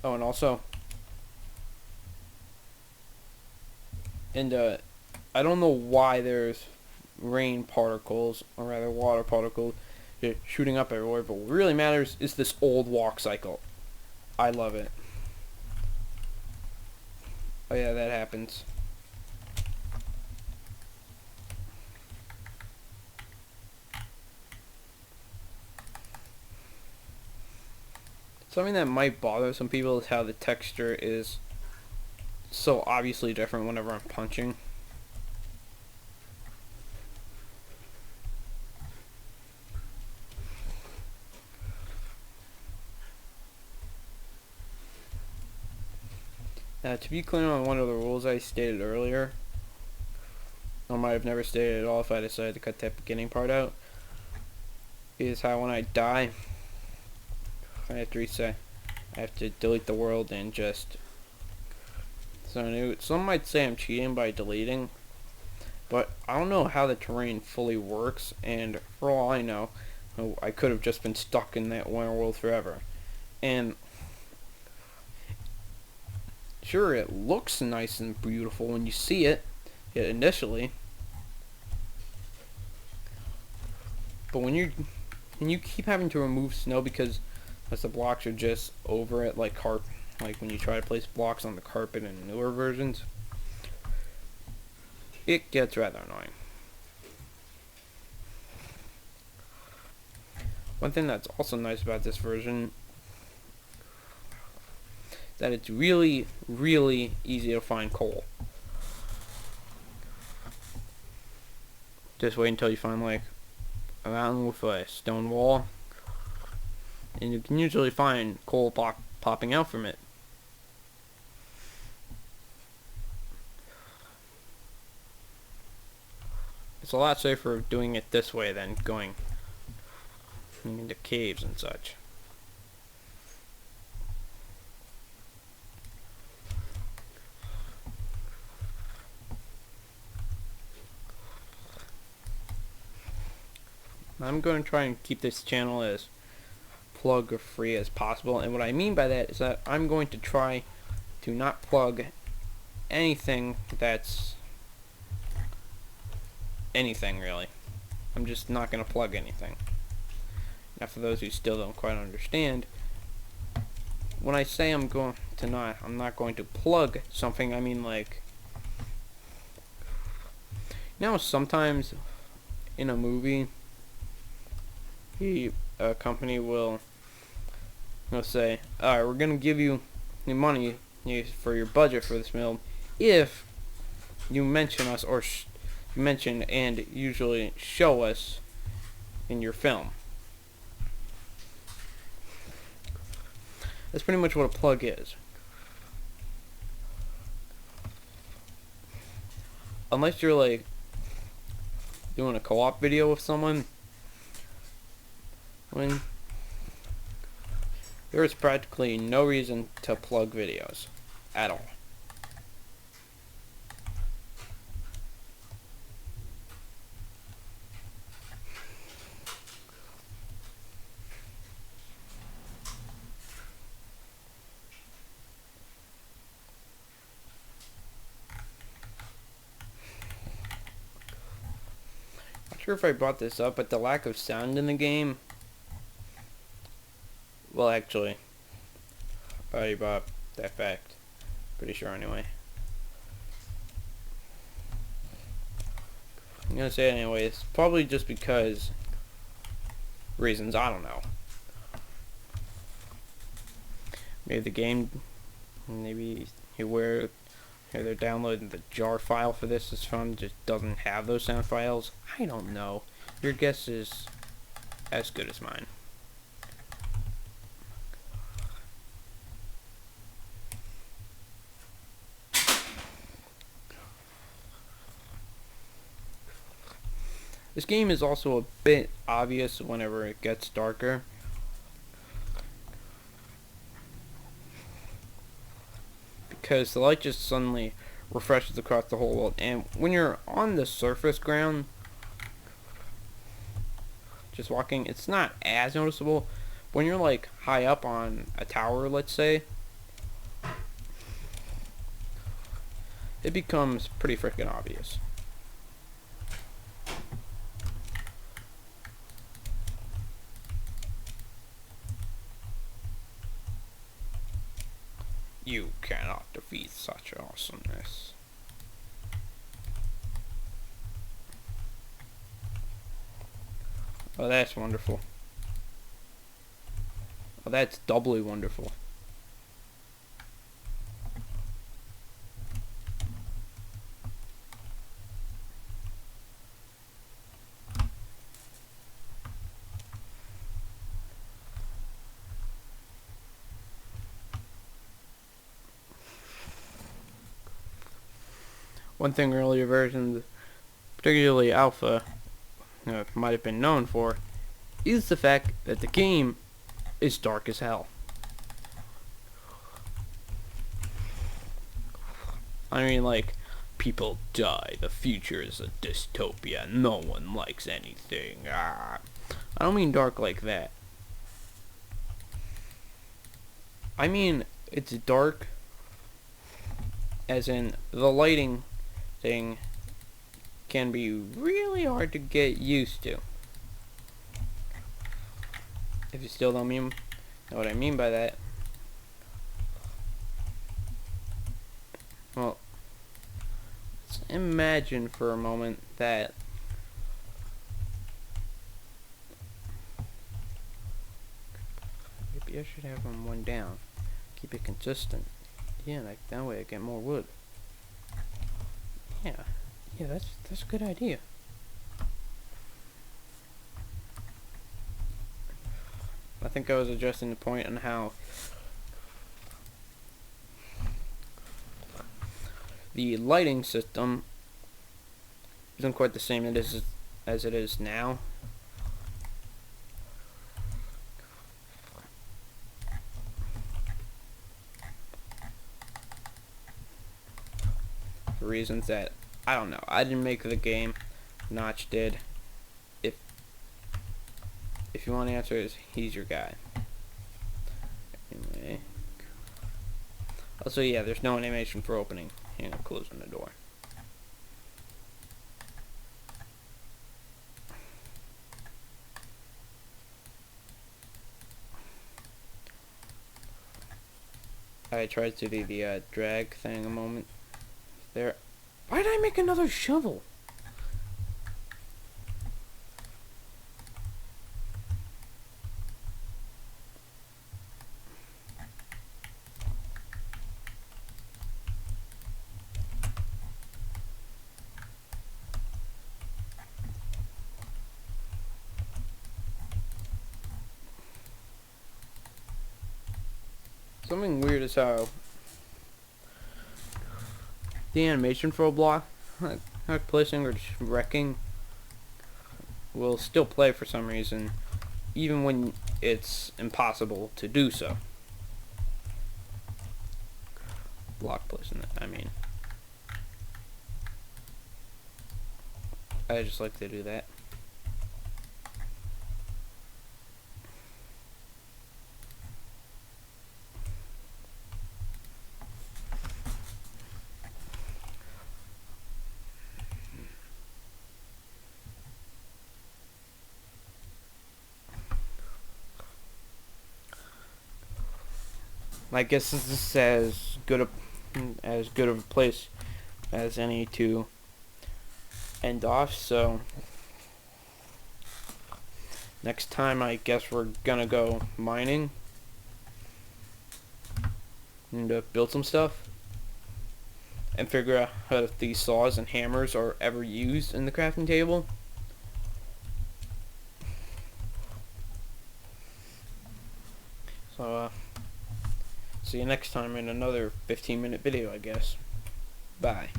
Oh, and also, and I don't know why there's rain particles, or rather water particles, shooting up everywhere, but what really matters is this old walk cycle. I love it. Oh yeah, that happens. Something that might bother some people is how the texture is so obviously different whenever I'm punching. To be clear on one of the rules I stated earlier, or might have never stated at all if I decided to cut that beginning part out, is how when I die, I have to reset. I have to delete the world and just start new. Some might say I'm cheating by deleting, but I don't know how the terrain fully works, and for all I know, I could have just been stuck in that one world forever. And sure, it looks nice and beautiful when you see it initially, but when you keep having to remove snow because the blocks are just over it, like when you try to place blocks on the carpet in newer versions, it gets rather annoying. One thing that's also nice about this version is that it's really, really easy to find coal. Just wait until you find like a mountain with a stone wall, and you can usually find coal popping out from it. It's a lot safer doing it this way than going into caves and such. I'm going to try and keep this channel as plug free as possible, and what I mean by that is that I'm going to try to not plug anything that's anything really. I'm just not going to plug anything. Now for those who still don't quite understand, when I say I'm not going to plug something, I mean like, sometimes in a movie, a company will say, alright, we're going to give you the money for your budget for this film if you mention us, or mention and usually show us in your film. That's pretty much what a plug is. Unless you're like doing a co-op video with someone, when there is practically no reason to plug videos at all. Not sure if I brought this up, but the lack of sound in the game, well, actually, I already brought up that fact. Pretty sure anyway. I'm gonna say it anyway. It's probably just because reasons I don't know. Maybe the game, maybe where they're downloading the jar file for this is from just doesn't have those sound files. I don't know. Your guess is as good as mine. This game is also a bit obvious whenever it gets darker. Because the light just suddenly refreshes across the whole world. And when you're on the surface ground, just walking, it's not as noticeable. When you're like high up on a tower, let's say, it becomes pretty freaking obvious. You cannot defeat such awesomeness. Oh, that's wonderful. Oh, that's doubly wonderful. One thing earlier versions, particularly Alpha, might have been known for, is the fact that the game is dark as hell. I mean, like, people die, the future is a dystopia, no one likes anything. I don't mean dark like that. I mean, it's dark as in the lighting thing can be really hard to get used to. If you still don't know what I mean by that, well, let's imagine for a moment that maybe I should have one down. Keep it consistent. Yeah, like that way I get more wood. Yeah, that's a good idea. I think I was addressing the point on how the lighting system isn't quite the same as it is now. For reasons that I don't know. I didn't make the game. Notch did. If you want answers, he's your guy. Anyway. Also, yeah, there's no animation for opening and closing the door. I tried to do the drag thing a moment there. Why did I make another shovel? Something weird is how the animation for a block, like placing or just wrecking, will still play for some reason, even when it's impossible to do so. Block placing, I mean. I just like to do that. I guess this is as good of a place as any to end off. So next time, I guess we're gonna go mining and build some stuff and figure out if these saws and hammers are ever used in the crafting table. So see you next time in another 15-minute video, I guess. Bye.